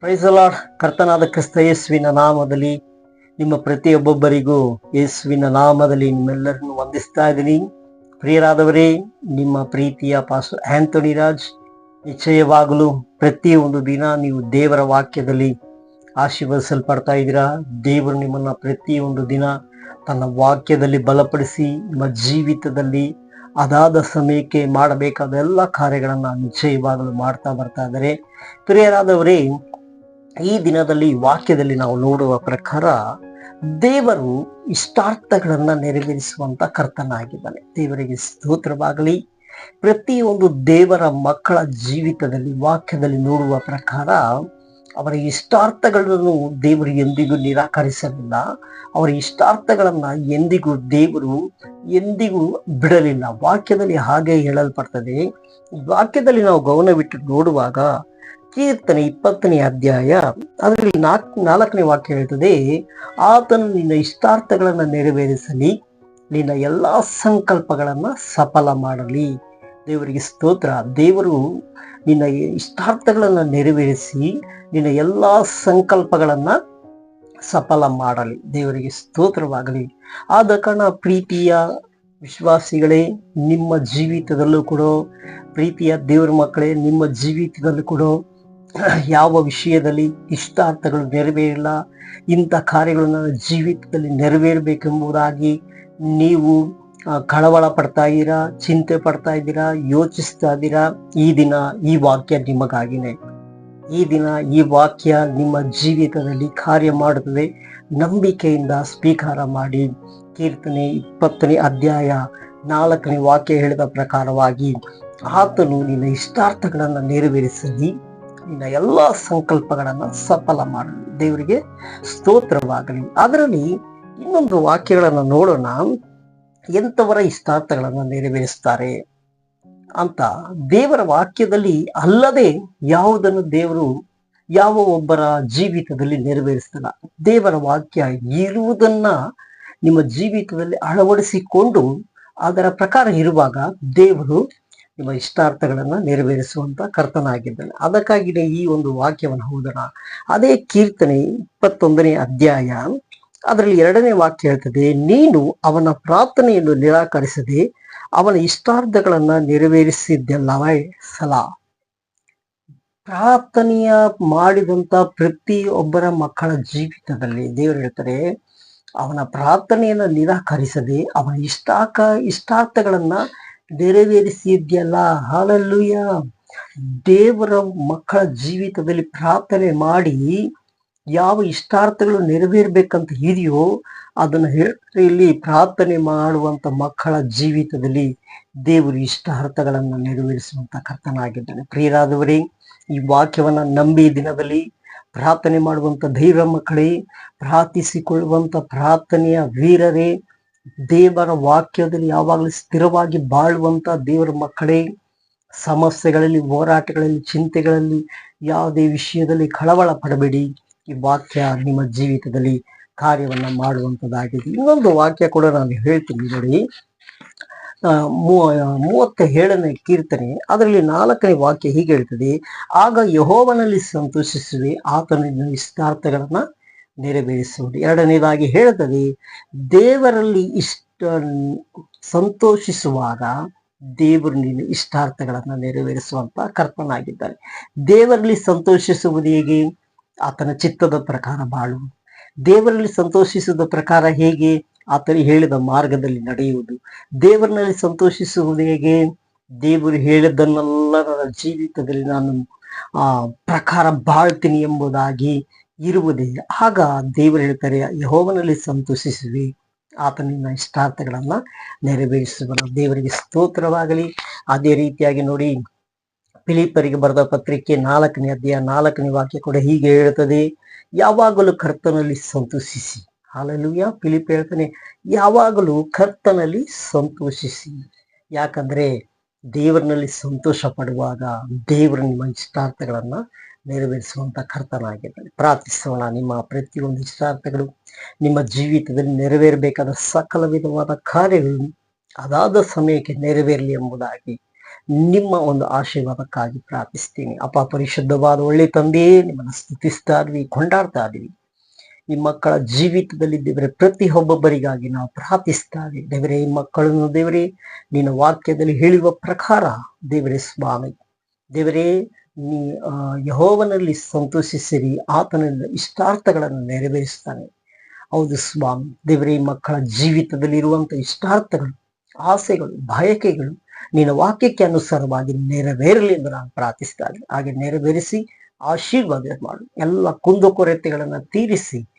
Price the lord. ಕರ್ತನಾದ ಕ್ರಿಸ್ತ ಯೇಸುವಿನ ನಾಮದಲ್ಲಿ ನಿಮ್ಮ ಪ್ರತಿಯೊಬ್ಬೊಬ್ಬರಿಗೂ ಯೇಸುವಿನ ನಾಮದಲ್ಲಿ ನಿಮ್ಮೆಲ್ಲರನ್ನು ವಂದಿಸ್ತಾ ಇದ್ದೀನಿ. ಪ್ರಿಯರಾದವರೇ, ನಿಮ್ಮ ಪ್ರೀತಿಯ ಪಾಸ್ಟರ್ ಆಂಥೋನಿ ರಾಜ್. ನಿಶ್ಚಯವಾಗಲೂ ಪ್ರತಿಯೊಂದು ದಿನ ನೀವು ದೇವರ ವಾಕ್ಯದಲ್ಲಿ ಆಶೀರ್ವದಿಸಲ್ಪಡ್ತಾ ಇದ್ದೀರಾ. ದೇವರು ನಿಮ್ಮನ್ನ ಪ್ರತಿಯೊಂದು ದಿನ ತನ್ನ ವಾಕ್ಯದಲ್ಲಿ ಬಲಪಡಿಸಿ ನಿಮ್ಮ ಜೀವಿತದಲ್ಲಿ ಅದಾದ ಸಮಯಕ್ಕೆ ಮಾಡಬೇಕಾದ ಎಲ್ಲ ಕಾರ್ಯಗಳನ್ನ ನಿಶ್ಚಯವಾಗಲು ಮಾಡ್ತಾ ಬರ್ತಾ ಇದ್ದಾರೆ. ಪ್ರಿಯರಾದವರೇ, ಈ ದಿನದಲ್ಲಿ ವಾಕ್ಯದಲ್ಲಿ ನಾವು ನೋಡುವ ಪ್ರಕಾರ ದೇವರು ಇಷ್ಟಾರ್ಥಗಳನ್ನ ನೆರವೇರಿಸುವಂತ ಕರ್ತನಾಗಿದ್ದಾನೆ. ದೇವರಿಗೆ ಸ್ತೋತ್ರವಾಗಲಿ. ಪ್ರತಿಯೊಂದು ದೇವರ ಮಕ್ಕಳ ಜೀವಿತದಲ್ಲಿ ವಾಕ್ಯದಲ್ಲಿ ನೋಡುವ ಪ್ರಕಾರ ಅವರ ಇಷ್ಟಾರ್ಥಗಳನ್ನು ದೇವರು ಎಂದಿಗೂ ನಿರಾಕರಿಸಲಿಲ್ಲ. ಅವರ ಇಷ್ಟಾರ್ಥಗಳನ್ನ ದೇವರು ಎಂದಿಗೂ ಬಿಡಲಿಲ್ಲ. ವಾಕ್ಯದಲ್ಲಿ ಹಾಗೆ ಹೇಳಲ್ಪಡ್ತದೆ. ವಾಕ್ಯದಲ್ಲಿ ನಾವು ಗಮನವಿಟ್ಟು ನೋಡುವಾಗ ಕೀರ್ತನೆ 20ನೇ ಅಧ್ಯಾಯ ಅದರಲ್ಲಿ 4ನೇ ವಾಕ್ಯ ಹೇಳ್ತದೆ, ಆತನು ನಿನ್ನ ಇಷ್ಟಾರ್ಥಗಳನ್ನ ನೆರವೇರಿಸಲಿ, ನಿನ್ನ ಎಲ್ಲಾ ಸಂಕಲ್ಪಗಳನ್ನ ಸಫಲ ಮಾಡಲಿ. ದೇವರಿಗೆ ಸ್ತೋತ್ರ. ದೇವರು ನಿನ್ನ ಇಷ್ಟಾರ್ಥಗಳನ್ನ ನೆರವೇರಿಸಿ ನಿನ್ನ ಎಲ್ಲಾ ಸಂಕಲ್ಪಗಳನ್ನ ಸಫಲ ಮಾಡಲಿ. ದೇವರಿಗೆ ಸ್ತೋತ್ರವಾಗಲಿ. ಆದ ಕಾರಣ ಪ್ರೀತಿಯ ವಿಶ್ವಾಸಿಗಳೇ, ನಿಮ್ಮ ಜೀವಿತದಲ್ಲೂ ಕೂಡ, ಪ್ರೀತಿಯ ದೇವರ ಮಕ್ಕಳೇ, ನಿಮ್ಮ ಜೀವಿತದಲ್ಲೂ ಕೂಡ ಯಾವ ವಿಷಯದಲ್ಲಿ ಇಷ್ಟಾರ್ಥಗಳು ನೆರವೇರಿಲ್ಲ, ಇಂಥ ಕಾರ್ಯಗಳು ನನ್ನ ಜೀವಿತದಲ್ಲಿ ನೆರವೇರಬೇಕೆಂಬುದಾಗಿ ನೀವು ಕಳವಳ ಪಡ್ತಾ ಇದ್ದೀರಾ, ಚಿಂತೆ ಪಡ್ತಾ ಇದ್ದೀರಾ, ಯೋಚಿಸ್ತಾ ಇದ್ದೀರಾ, ಈ ದಿನ ಈ ವಾಕ್ಯ ನಿಮಗಾಗಿನೇ. ಈ ದಿನ ಈ ವಾಕ್ಯ ನಿಮ್ಮ ಜೀವಿತದಲ್ಲಿ ಕಾರ್ಯ ಮಾಡುತ್ತದೆ. ನಂಬಿಕೆಯಿಂದ ಸ್ವೀಕಾರ ಮಾಡಿ. ಕೀರ್ತನೆ 20ನೇ ಅಧ್ಯಾಯ 4ನೇ ವಾಕ್ಯ ಹೇಳಿದ ಪ್ರಕಾರವಾಗಿ ಆತನು ನಿನ್ನ ಇಷ್ಟಾರ್ಥಗಳನ್ನ ನೆರವೇರಿಸಲಿ, ನಿನ್ನ ಎಲ್ಲ ಸಂಕಲ್ಪಗಳನ್ನ ಸಫಲ ಮಾಡಲಿ. ದೇವರಿಗೆ ಸ್ತೋತ್ರವಾಗಲಿ. ಅದರಲ್ಲಿ ಇನ್ನೊಂದು ವಾಕ್ಯಗಳನ್ನ ನೋಡೋಣ. ಎಂಥವರ ಇಷ್ಟಾರ್ಥಗಳನ್ನ ನೆರವೇರಿಸ್ತಾರೆ ಅಂತ ದೇವರ ವಾಕ್ಯದಲ್ಲಿ ಅಲ್ಲದೆ ಯಾವುದನ್ನು ದೇವರು ಯಾವ ಒಬ್ಬರ ಜೀವಿತದಲ್ಲಿ ನೆರವೇರಿಸ್ತಲ್ಲ. ದೇವರ ವಾಕ್ಯ ಇರುವುದನ್ನ ನಿಮ್ಮ ಜೀವಿತದಲ್ಲಿ ಅಳವಡಿಸಿಕೊಂಡು ಅದರ ಪ್ರಕಾರ ಇರುವಾಗ ದೇವರು ನಿಮ್ಮ ಇಷ್ಟಾರ್ಥಗಳನ್ನ ನೆರವೇರಿಸುವಂತ ಕರ್ತನಾಗಿದ್ದಾನೆ. ಅದಕ್ಕಾಗಿಯೇ ಈ ಒಂದು ವಾಕ್ಯವನ್ನು ಓದೋಣ. ಅದೇ ಕೀರ್ತನೆ 21ನೇ ಅಧ್ಯಾಯ ಅದರಲ್ಲಿ 2ನೇ ವಾಕ್ಯ ಹೇಳ್ತದೆ, ನೀನು ಅವನ ಪ್ರಾರ್ಥನೆಯನ್ನು ನಿರಾಕರಿಸದೆ ಅವನ ಇಷ್ಟಾರ್ಥಗಳನ್ನ ನೆರವೇರಿಸಿದ್ದೆಲ್ಲವೇ ಸಲ. ಪ್ರಾರ್ಥನೆಯ ಮಾಡಿದಂತ ಪ್ರತಿಯೊಬ್ಬರ ಮಕ್ಕಳ ಜೀವಿತದಲ್ಲಿ ದೇವರು ಹೇಳ್ತಾರೆ, ಅವನ ಪ್ರಾರ್ಥನೆಯನ್ನ ನಿರಾಕರಿಸದೆ ಅವನ ಇಷ್ಟಾರ್ಥಗಳನ್ನ ನೆರವೇರಿಸಿದ್ಯಲ್ಲ. ಹಲ್ಲೆಲೂಯಾ. ದೇವರ ಮಕ್ಕಳ ಜೀವಿತದಲ್ಲಿ ಪ್ರಾರ್ಥನೆ ಮಾಡಿ ಯಾವ ಇಷ್ಟಾರ್ಥಗಳು ನೆರವೇರ್ಬೇಕಂತ ಇದೆಯೋ ಅದನ್ನು ಇಲ್ಲಿ ಪ್ರಾರ್ಥನೆ ಮಾಡುವಂತ ಮಕ್ಕಳ ಜೀವಿತದಲ್ಲಿ ದೇವರು ಇಷ್ಟಾರ್ಥಗಳನ್ನ ನೆರವೇರಿಸುವಂತ ಕರ್ತನಾಗಿದ್ದಾನೆ. ಪ್ರಿಯರಾದವರೇ, ಈ ವಾಕ್ಯವನ್ನ ನಂಬಿ ದಿನದಲ್ಲಿ ಪ್ರಾರ್ಥನೆ ಮಾಡುವಂತ ಧೈರ್ಯ ಮಕ್ಕಳೇ, ಪ್ರಾರ್ಥಿಸಿಕೊಳ್ಳುವಂತ ಪ್ರಾರ್ಥನೆಯ ವೀರರೇ, ದೇವರ ವಾಕ್ಯದಲ್ಲಿ ಯಾವಾಗಲೂ ಸ್ಥಿರವಾಗಿ ಬಾಳುವಂತ ದೇವರ ಮಕ್ಕಳೇ, ಸಮಸ್ಯೆಗಳಲ್ಲಿ, ಹೋರಾಟಗಳಲ್ಲಿ, ಚಿಂತೆಗಳಲ್ಲಿ ಯಾವುದೇ ವಿಷಯದಲ್ಲಿ ಕಳವಳ ಪಡಬೇಡಿ. ಈ ವಾಕ್ಯ ನಿಮ್ಮ ಜೀವಿತದಲ್ಲಿ ಕಾರ್ಯವನ್ನ ಮಾಡುವಂತದ್ದಾಗಿದೆ. ಇನ್ನೊಂದು ವಾಕ್ಯ ಕೂಡ ನಾನು ಹೇಳ್ತೀನಿ ನೋಡಿ. 37ನೇ ಕೀರ್ತನೆ ಅದರಲ್ಲಿ 4ನೇ ವಾಕ್ಯ ಹೀಗೆ ಹೇಳ್ತದೆ, ಆಗ ಯೆಹೋವನಲ್ಲಿ ಸಂತೋಷಿಸುವೆ, ಆತನ ಇಷ್ಟಾರ್ಥಗಳನ್ನ ನೆರವೇರಿಸುವುದು. 2ನೇದಾಗಿ ಹೇಳ್ತದೆ, ದೇವರಲ್ಲಿ ಸಂತೋಷಿಸುವಾಗ ದೇವರು ನಿನ್ನ ಇಷ್ಟಾರ್ಥಗಳನ್ನ ನೆರವೇರಿಸುವಂತ ಕರ್ತನಾಗಿದ್ದಾನೆ. ದೇವರಲ್ಲಿ ಸಂತೋಷಿಸುವುದು ಹೇಗೆ? ಆತನ ಚಿತ್ತದ ಪ್ರಕಾರ ಬಾಳು. ದೇವರಲ್ಲಿ ಸಂತೋಷಿಸುವ ಪ್ರಕಾರ ಹೇಗೆ? ಆತನು ಹೇಳಿದ ಮಾರ್ಗದಲ್ಲಿ ನಡೆಯುವುದು. ದೇವರಲ್ಲಿ ಸಂತೋಷಿಸುವುದು ಹೇಗೆ? ದೇವರು ಹೇಳಿದ್ದನ್ನೆಲ್ಲ ನನ್ನ ಜೀವಿತದಲ್ಲಿ ನಾನು ಪ್ರಕಾರ ಬಾಳ್ತೀನಿ ಎಂಬುದಾಗಿ ಇರುವುದೇ. ಆಗ ದೇವರು ಹೇಳ್ತಾರೆ, ಯೆಹೋವನಲ್ಲಿ ಸಂತೋಷಿಸುವೆ, ಆತನಿನ ಇಷ್ಟಾರ್ಥಗಳನ್ನ ನೆರವೇರಿಸುವನು. ದೇವರಿಗೆ ಸ್ತೋತ್ರವಾಗಲಿ. ಅದೇ ರೀತಿಯಾಗಿ ನೋಡಿ, ಫಿಲಿಪ್ಪರಿಗೆ ಬರೆದ ಪತ್ರಿಕೆ 4ನೇ ಅಧ್ಯಾಯ 4ನೇ ವಾಕ್ಯ ಕೂಡ ಹೀಗೆ ಹೇಳ್ತದೆ, ಯಾವಾಗಲೂ ಕರ್ತನಲ್ಲಿ ಸಂತೋಷಿಸಿ. ಹಲ್ಲೆಲೂಯಾ. ಫಿಲಿಪ್ಪ ಹೇಳ್ತಾನೆ, ಯಾವಾಗಲೂ ಕರ್ತನಲ್ಲಿ ಸಂತೋಷಿಸಿ. ಯಾಕಂದ್ರೆ ದೇವರಿನಲ್ಲಿ ಸಂತೋಷ ಪಡುವಾಗ ದೇವರು ನಿಮ್ಮ ಇಷ್ಟಾರ್ಥಗಳನ್ನ ನೆರವೇರಿಸುವಂತ ಕರ್ತನಾಗಿದ್ದಾನೆ. ಪ್ರಾರ್ಥಿಸೋಣ. ನಿಮ್ಮ ಪ್ರತಿಯೊಂದು ಇಷ್ಟಾರ್ಥಗಳು ನಿಮ್ಮ ಜೀವಿತದಲ್ಲಿ ನೆರವೇರಬೇಕಾದ ಸಕಲ ವಿಧವಾದ ಕಾರ್ಯಗಳು ಅದಾದ ಸಮಯಕ್ಕೆ ನೆರವೇರಲಿ ಎಂಬುದಾಗಿ ನಿಮ್ಮ ಒಂದು ಆಶೀರ್ವಾದಕ್ಕಾಗಿ ಪ್ರಾರ್ಥಿಸ್ತೀನಿ. ಅಪ್ಪ, ಪರಿಶುದ್ಧವಾದ ಒಳ್ಳೆ ತಂದೆಯೇ, ನಿಮ್ಮನ್ನು ಸ್ತುತಿಸ್ತಾ ಇದ್ವಿ, ಕೊಂಡಾಡ್ತಾ ಇದ್ವಿ. ಈ ಮಕ್ಕಳ ಜೀವಿತದಲ್ಲಿ ದೇವರೇ ಪ್ರತಿಯೊಬ್ಬೊಬ್ಬರಿಗಾಗಿ ನಾವು ಪ್ರಾರ್ಥಿಸ್ತಾ ಇದ್ದೀವಿ. ದೇವರೇ, ಈ ಮಕ್ಕಳನ್ನು ದೇವರೇ ನಿನ್ನ ವಾಕ್ಯದಲ್ಲಿ ಹೇಳುವ ಪ್ರಕಾರ ದೇವರೇ ಸ್ವಾಮಿ, ದೇವರೇ ನೀ ಯೆಹೋವನಲ್ಲಿ ಸಂತೋಷಿಸಿರಿ, ಆತನಿಂದ ಇಷ್ಟಾರ್ಥಗಳನ್ನು ನೆರವೇರಿಸ್ತಾನೆ. ಹೌದು ಸ್ವಾಮಿ, ದೇವರೇ, ಈ ಮಕ್ಕಳ ಜೀವಿತದಲ್ಲಿ ಇರುವಂತ ಇಷ್ಟಾರ್ಥಗಳು, ಆಸೆಗಳು, ಬಯಕೆಗಳು ನಿನ್ನ ವಾಕ್ಯಕ್ಕೆ ಅನುಸಾರವಾಗಿ ನೆರವೇರಲಿ ಎಂದು ನಾನು ಪ್ರಾರ್ಥಿಸ್ತಾ ಇದ್ದೀನಿ. ಹಾಗೆ ನೆರವೇರಿಸಿ ಆಶೀರ್ವಾದ ಮಾಡು. ಎಲ್ಲ ಕುಂದುಕೊರತೆಗಳನ್ನು ತೀರಿಸಿ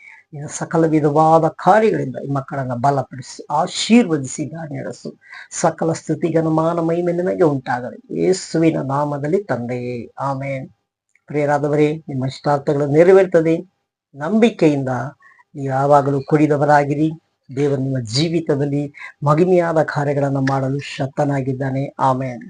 ಸಕಲ ವಿಧವಾದ ಕಾರ್ಯಗಳಿಂದ ಈ ಮಕ್ಕಳನ್ನ ಬಲಪಡಿಸಿ ಆಶೀರ್ವದಿಸಿ ನಡೆಸು. ಸಕಲ ಸ್ತುತಿಗನ ಮಾನ ಮಹಿಮೆ ನಿನಗೆ ಉಂಟಾಗಲಿ, ಯೇಸುವಿನ ನಾಮದಲ್ಲಿ ತಂದೆಯೇ, ಆಮೇನ್. ಪ್ರಿಯರಾದವರೇ, ನಿಮ್ಮ ಇಷ್ಟಾರ್ಥಗಳು ನೆರವೇರ್ತದೆ. ನಂಬಿಕೆಯಿಂದ ನೀವು ಯಾವಾಗಲೂ ಕುಡಿದವರಾಗಿರಿ. ದೇವರು ನಿಮ್ಮ ಜೀವಿತದಲ್ಲಿ ಮಹಿಮೆಯಾದ ಕಾರ್ಯಗಳನ್ನು ಮಾಡಲು ಶಕ್ತನಾಗಿದ್ದಾನೆ. ಆಮೇನ್.